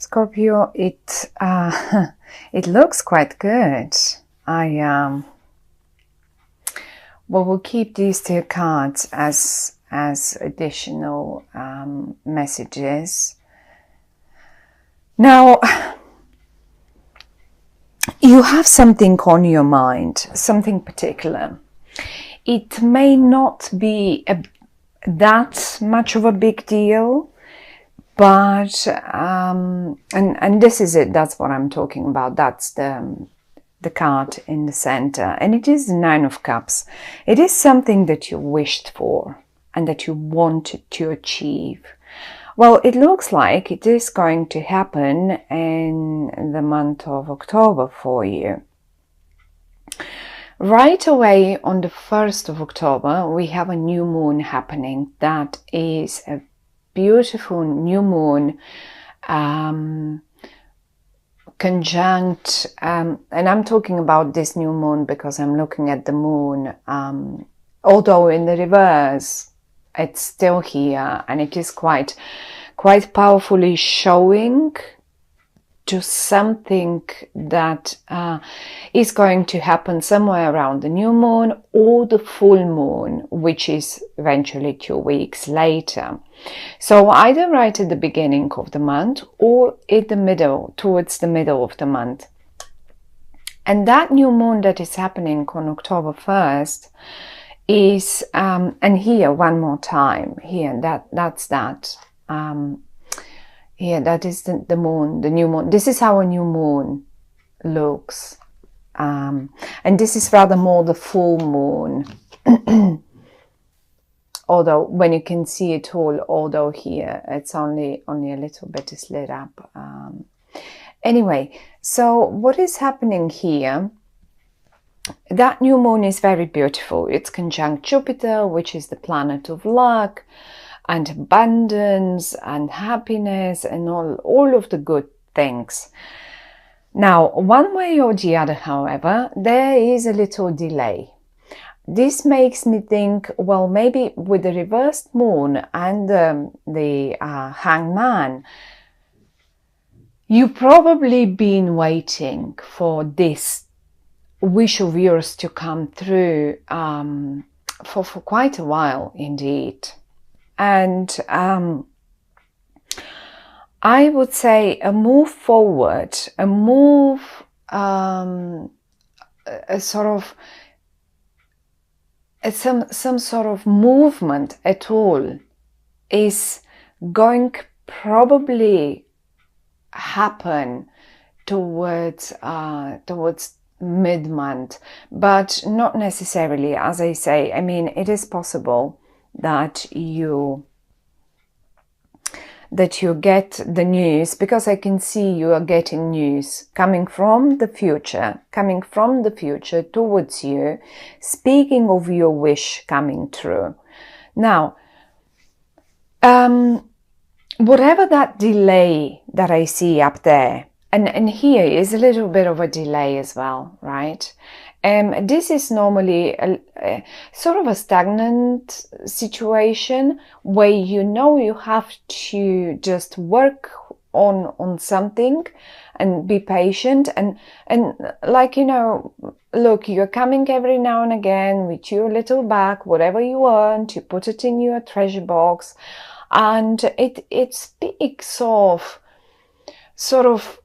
Scorpio, it it looks quite good. We'll keep these two cards as additional messages. Now, you have something on your mind, something particular. It may not be that much of a big deal, but and this is it. That's what I'm talking about. That's the card in the center, and it is the Nine of Cups. It is something that you wished for and that you wanted to achieve. Well, it looks like it is going to happen in the month of October for you. Right away on the 1st of October, we have a new moon happening. That is a beautiful new moon conjunct, and I'm talking about this new moon because I'm looking at the moon, although in the reverse, it's still here, and it is quite powerfully showing to something that is going to happen somewhere around the new moon or the full moon, which is eventually 2 weeks later. So either right at the beginning of the month or in the middle, towards the middle of the month. And that new moon that is happening on October 1st is, and here one more time, here, that's that. Here, that is the moon, the new moon. This is how a new moon looks. And this is rather more the full moon. Although, when you can see it all, although here, it's only a little bit is lit up. Anyway, so what is happening here? That new moon is very beautiful. It's conjunct Jupiter, which is the planet of luck and abundance and happiness and all of the good things. Now, one way or the other, however, there is a little delay. This makes me think, well, maybe with the reversed moon and the hangman, you've probably been waiting for this wish of yours to come through for quite a while indeed. And I would say a move forward, a move, a sort of, some sort of movement at all is going probably happen towards mid-month, but not necessarily. As I say, I mean, it is possible that you get the news, because I can see you are getting news coming from the future towards you, speaking of your wish coming true. Now, whatever that delay that I see up there, and here is a little bit of a delay as well, right? This is normally a sort of a stagnant situation where you have to just work on something and be patient and like, look, you're coming every now and again with your little bag, whatever you want, you put it in your treasure box, and it speaks of sort of,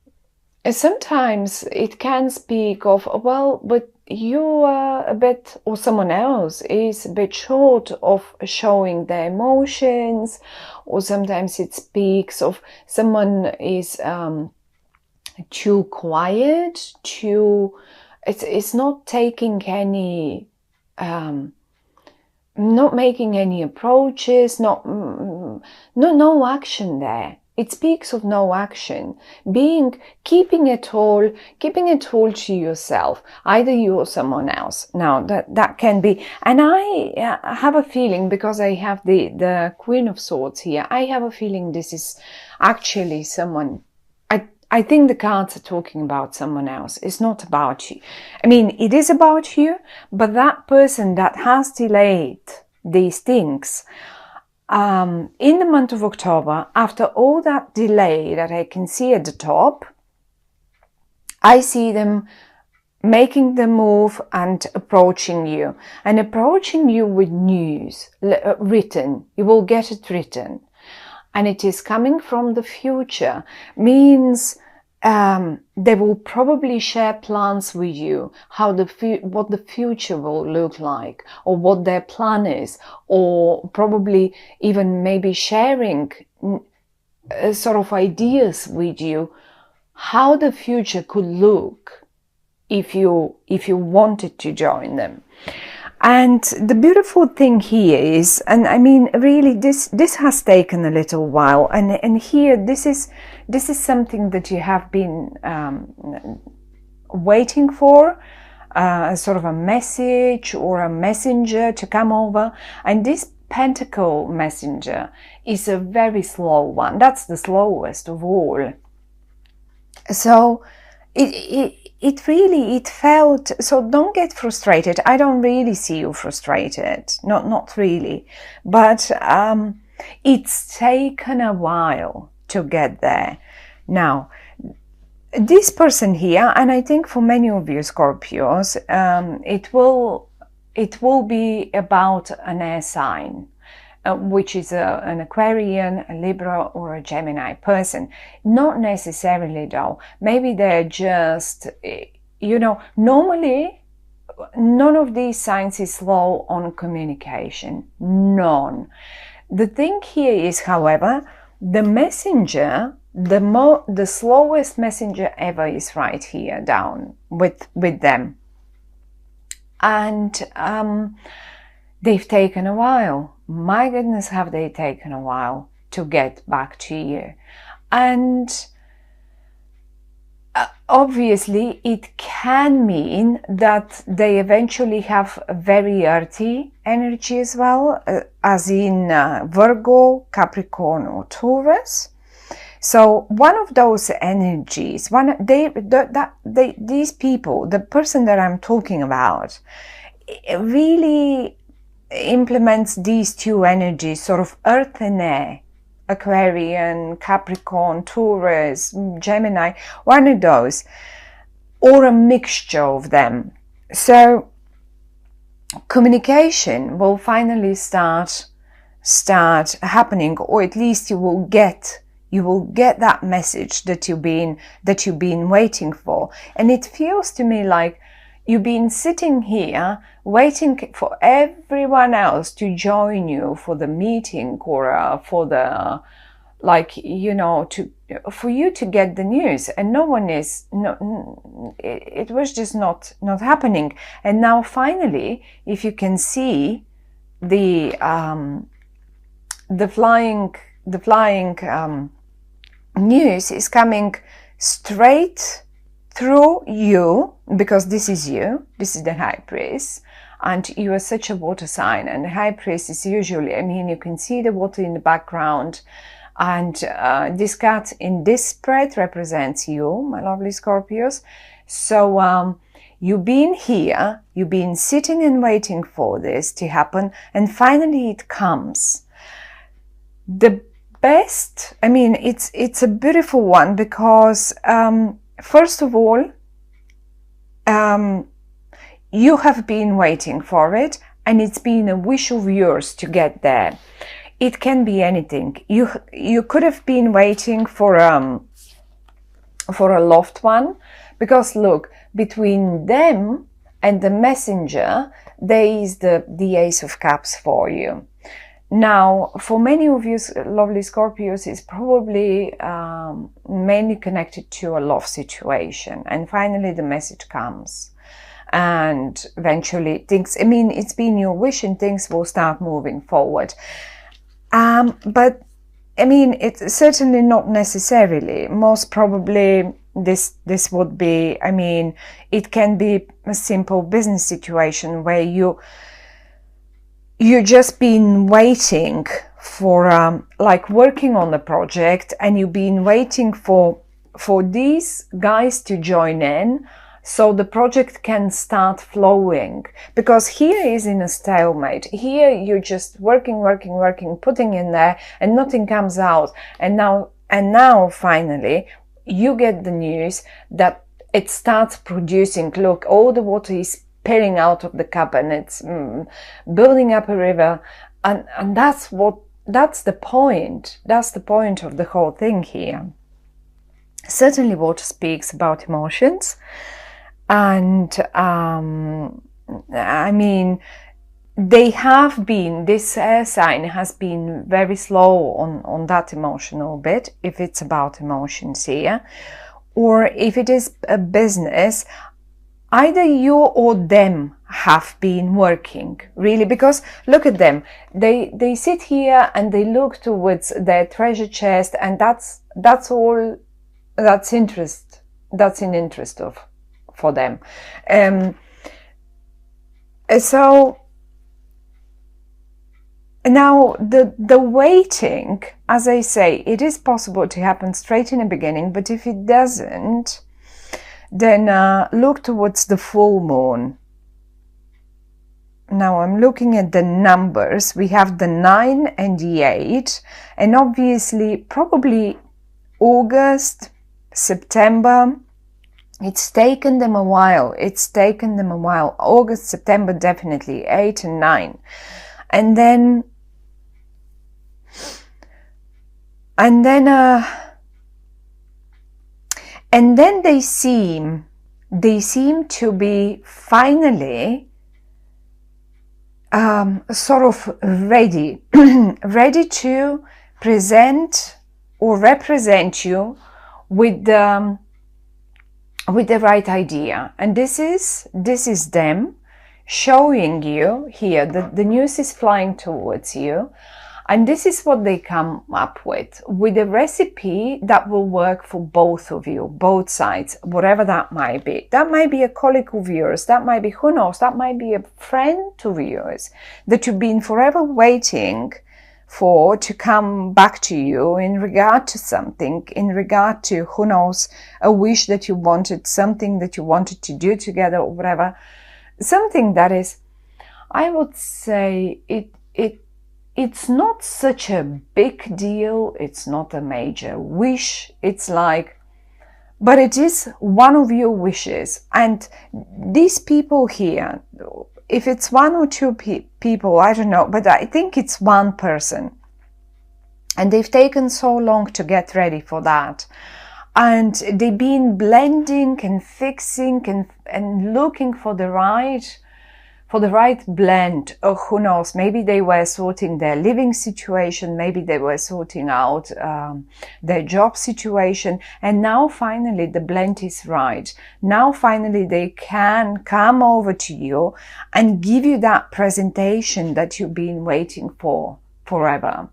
sometimes it can speak of, well, but you are a bit, or someone else is a bit short of showing their emotions, or sometimes it speaks of someone is too quiet, it's not taking any, not making any approaches, no action there. It speaks of no action, keeping it all to yourself, either you or someone else. Now that can be, and I have a feeling, because I have the Queen of Swords here, I have a feeling this is actually someone. I think the cards are talking about someone else. It's not about you. I mean, it is about you, but that person that has delayed these things, in the month of October, after all that delay that I can see at the top, I see them making the move and approaching you with news written. You will get it written, and it is coming from the future. Means they will probably share plans with you, what the future will look like, or what their plan is, or probably even maybe sharing sort of ideas with you how the future could look if you wanted to join them. And the beautiful thing here is, and I mean, really, this has taken a little while, and here this is something that you have been waiting for, sort of a message or a messenger to come over. And this Pentacle messenger is a very slow one. That's the slowest of all. So it really felt, so don't get frustrated. I don't really see you frustrated, not really, but it's taken a while to get there. Now, this person here, and I think for many of you Scorpios, it will be about an air sign, which is an Aquarian, a Libra, or a Gemini person. Not necessarily though. Maybe they're just, normally none of these signs is slow on communication. None. The thing here is, however, the messenger, the slowest messenger ever is right here down with them. And they've taken a while. My goodness, have they taken a while to get back to you. And obviously it can mean that they eventually have a very earthy energy as well, as in Virgo, Capricorn, or Taurus. So one of those energies, these people, the person that I'm talking about, really implements these two energies, sort of earth and air, Aquarian, Capricorn, Taurus, Gemini, one of those, or a mixture of them. So communication will finally start happening, or at least you will get that message that you've been waiting for. And it feels to me like you've been sitting here waiting for everyone else to join you for the meeting, or for the, for you to get the news, and it was just not happening. And now finally, if you can see the flying news is coming straight through you, because this is you, this is the High Priest, and you are such a water sign, and the High Priest is usually, I mean, you can see the water in the background, and this cat in this spread represents you, my lovely Scorpios. So you've been here, you've been sitting and waiting for this to happen, and finally it comes. The best, I mean, it's a beautiful one, because first of all, you have been waiting for it, and it's been a wish of yours to get there. It can be anything. You could have been waiting for a loved one, because look, between them and the messenger, there is the Ace of Cups for you. Now, for many of you lovely Scorpios, it's probably mainly connected to a love situation. And finally, the message comes. And eventually things, I mean, it's been your wish and things will start moving forward. But, I mean, it's certainly not necessarily. Most probably this would be, I mean, it can be a simple business situation where you just been waiting for, like working on the project, and you've been waiting for these guys to join in, so the project can start flowing. Because here is in a stalemate. Here you're just working, putting in there, and nothing comes out. And now finally you get the news that it starts producing. Look, all the water is spilling out of the cup, and it's building up a river, and that's the point. That's the point of the whole thing here. Certainly water speaks about emotions, and I mean, this air sign has been very slow on that emotional bit, if it's about emotions here. Or if it is a business, either you or them have been working, really, because look at them. They sit here and they look towards their treasure chest, and that's all. That's in interest for them. So now the waiting, as I say, it is possible to happen straight in the beginning, but if it doesn't, then look towards the full moon. Now I'm looking at the numbers. We have the 9 and the 8, and obviously probably August, September, it's taken them a while. August, September, definitely 8 and 9. And then they seem to be finally sort of ready to present or represent you with the right idea. And this is them showing you here that the news is flying towards you, and this is what they come up with a recipe that will work for both of you, both sides, whatever that might be. That might be a colleague of yours, that might be, who knows, that might be a friend of yours that you've been forever waiting for to come back to you in regard to something, in regard to, who knows, a wish that you wanted, something that you wanted to do together or whatever. Something that is, I would say, it's not such a big deal, it's not a major wish, it's like, but it is one of your wishes. And these people here, if it's one or two people, I don't know, but I think it's one person. And they've taken so long to get ready for that. And they've been blending and fixing and looking for the right blend. Or who knows, maybe they were sorting their living situation, maybe they were sorting out their job situation, and now finally the blend is right. Now finally they can come over to you and give you that presentation that you've been waiting for forever.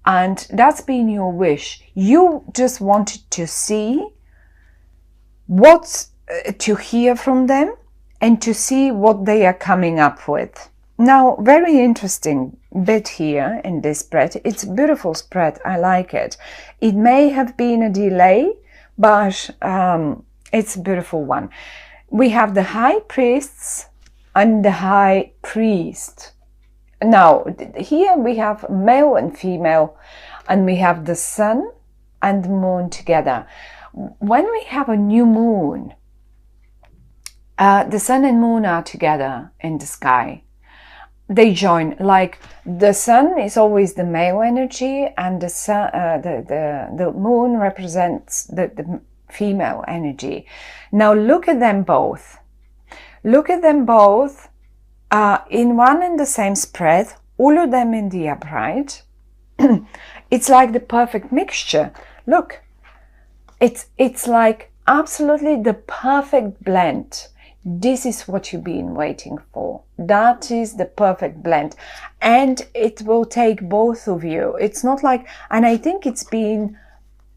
And that's been your wish. You just wanted to see to hear from them, and to see what they are coming up with. Now, very interesting bit here in this spread. It's a beautiful spread. I like it. It may have been a delay, but it's a beautiful one. We have the high priests and the high priest. Now, here we have male and female, and we have the sun and the moon together. When we have a new moon, the sun and moon are together in the sky. They join, like the sun is always the male energy, and the moon represents the female energy. Now look at them both. Look at them both in one and the same spread, all of them in the upright. It's like the perfect mixture. Look, it's like absolutely the perfect blend. This is what you've been waiting for. That is the perfect blend. And it will take both of you. It's not like, and I think it's been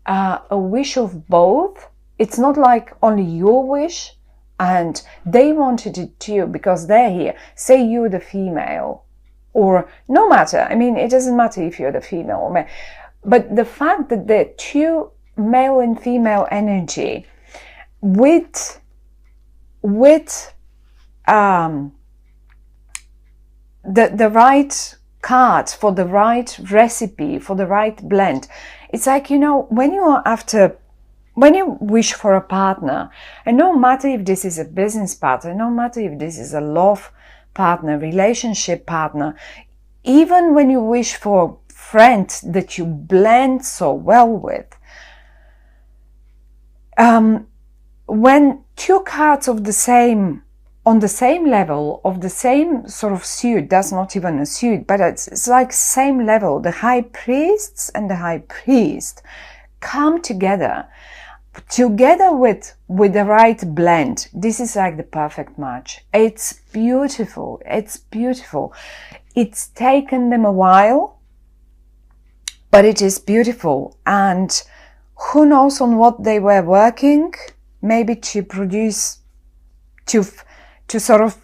a wish of both. It's not like only your wish and they wanted it too because they're here. Say you're the female, or no matter. I mean, it doesn't matter if you're the female or male. But the fact that the two male and female energy with with the right cards for the right recipe, for the right blend. It's like, you know, when you wish for a partner, and no matter if this is a business partner, no matter if this is a love partner, relationship partner, even when you wish for friends that you blend so well with, when two cards of the same, on the same level, of the same sort of suit, that's not even a suit, but it's like same level, the high priests and the high priest come together with the right blend. This is like the perfect match. It's beautiful. It's beautiful. It's taken them a while, but it is beautiful. And who knows on what they were working, maybe to produce, to sort of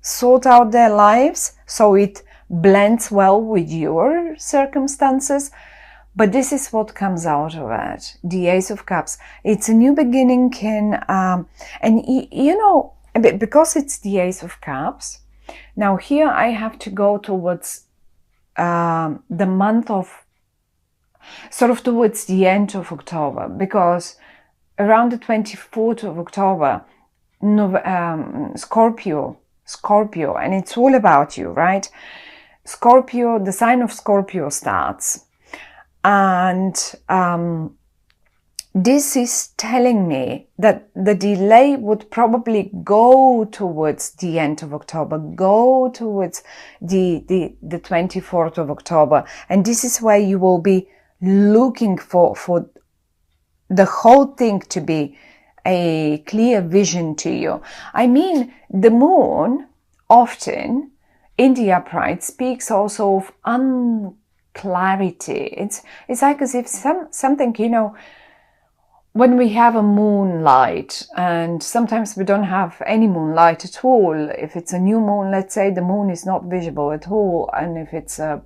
sort out their lives so it blends well with your circumstances. But this is what comes out of it. The Ace of Cups. It's a new beginning, and you know, because it's the Ace of Cups, now here I have to go towards the month of, sort of towards the end of October, because around the 24th of October, Scorpio, and it's all about you, right? Scorpio, the sign of Scorpio starts. And this is telling me that the delay would probably go towards the end of October, go towards the 24th of October. And this is where you will be looking for the whole thing to be a clear vision to you. I mean, the moon often in the upright speaks also of clarity. It's like as if something, you know, when we have a moonlight, and sometimes we don't have any moonlight at all. If it's a new moon, let's say, the moon is not visible at all, and if it's a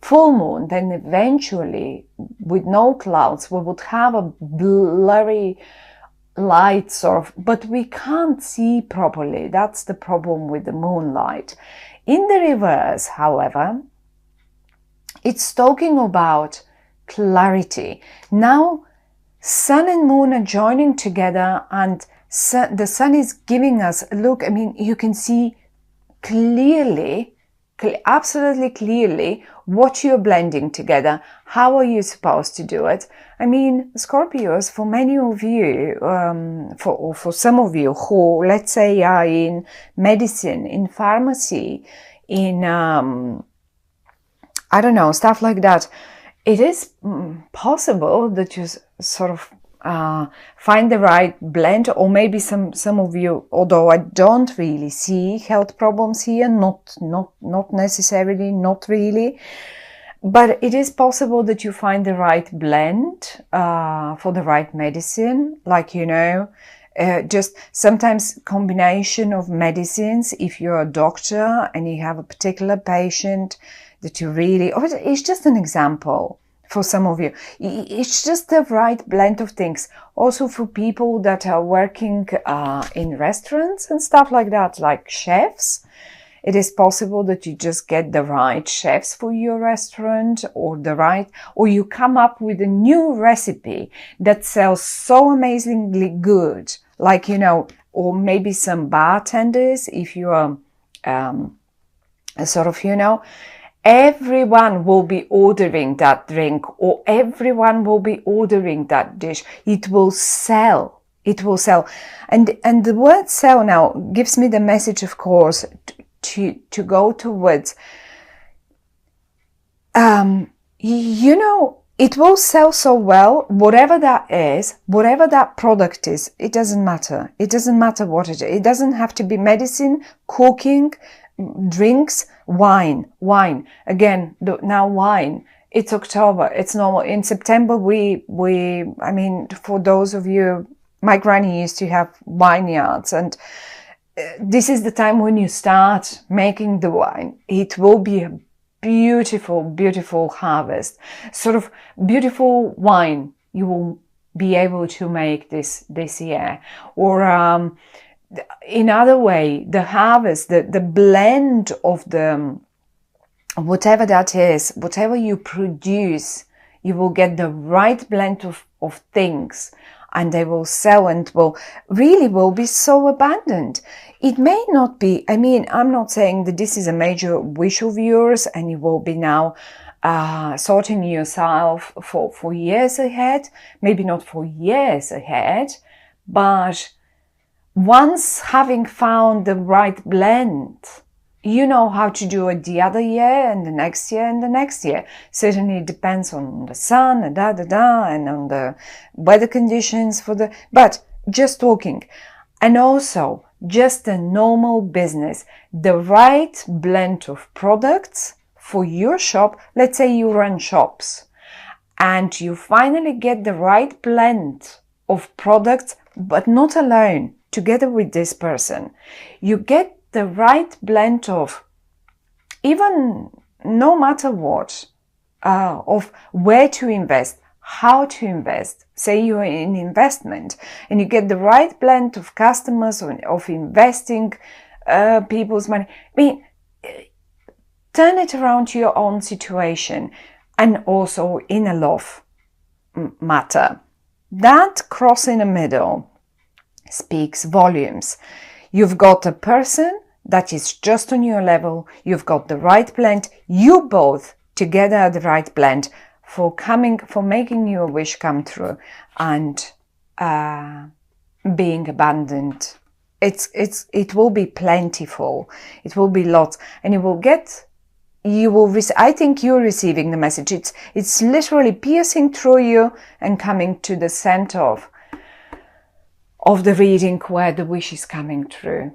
full moon, then eventually with no clouds we would have a blurry light sort of, but we can't see properly. That's the problem with the moonlight. In the reverse, however, it's talking about clarity. Now, sun and moon are joining together, and the sun is giving us, look, I mean, you can see clearly, absolutely clearly what you're blending together. How are you supposed to do it? I mean, Scorpios, for many of you, for some of you who, let's say, are in medicine, in pharmacy, in I don't know, stuff like that, it is possible that you sort of find the right blend, or maybe some of you, although I don't really see health problems here, not necessarily, not really, but it is possible that you find the right blend for the right medicine, like, you know, just sometimes combination of medicines. If you're a doctor and you have a particular patient that you really, or it's just an example for some of you, it's just the right blend of things. Also for people that are working in restaurants and stuff like that, like chefs, it is possible that you just get the right chefs for your restaurant, or you come up with a new recipe that sells so amazingly good, like, you know, or maybe some bartenders, if you are sort of, you know, everyone will be ordering that drink, or everyone will be ordering that dish. It will sell. It will sell. And the word sell now gives me the message, of course, to go towards, you know, it will sell so well, whatever that is, whatever that product is, it doesn't matter. It doesn't matter what it is. It doesn't have to be medicine, cooking, drinks, wine. Again, now wine. It's October. It's normal. In September, I mean, for those of you, my granny used to have vineyards, and this is the time when you start making the wine. It will be a beautiful, beautiful harvest, sort of beautiful wine you will be able to make this year. Or in other way, the harvest, the blend of the whatever that is, whatever you produce, you will get the right blend of things, and they will sell and will be so abundant. It may not be, I mean, I'm not saying that this is a major wish of yours and you will be now sorting yourself for years ahead, maybe not for years ahead, but once having found the right blend, you know how to do it the other year and the next year and the next year. Certainly it depends on the sun and and on the weather conditions but just talking. And also just a normal business, the right blend of products for your shop. Let's say you run shops and you finally get the right blend of products, but not alone, together with this person. You get the right blend of, even no matter what, of where to invest, how to invest. Say you're in investment and you get the right blend of customers, of investing people's money. I mean, turn it around to your own situation, and also in a love matter. That cross in the middle speaks volumes. You've got a person that is just on your level. You've got the right blend. You both together are the right blend for making your wish come true and being abundant. It will be plentiful. It will be lots, and I think you're receiving the message. It's literally piercing through you and coming to the center of the reading where the wish is coming true.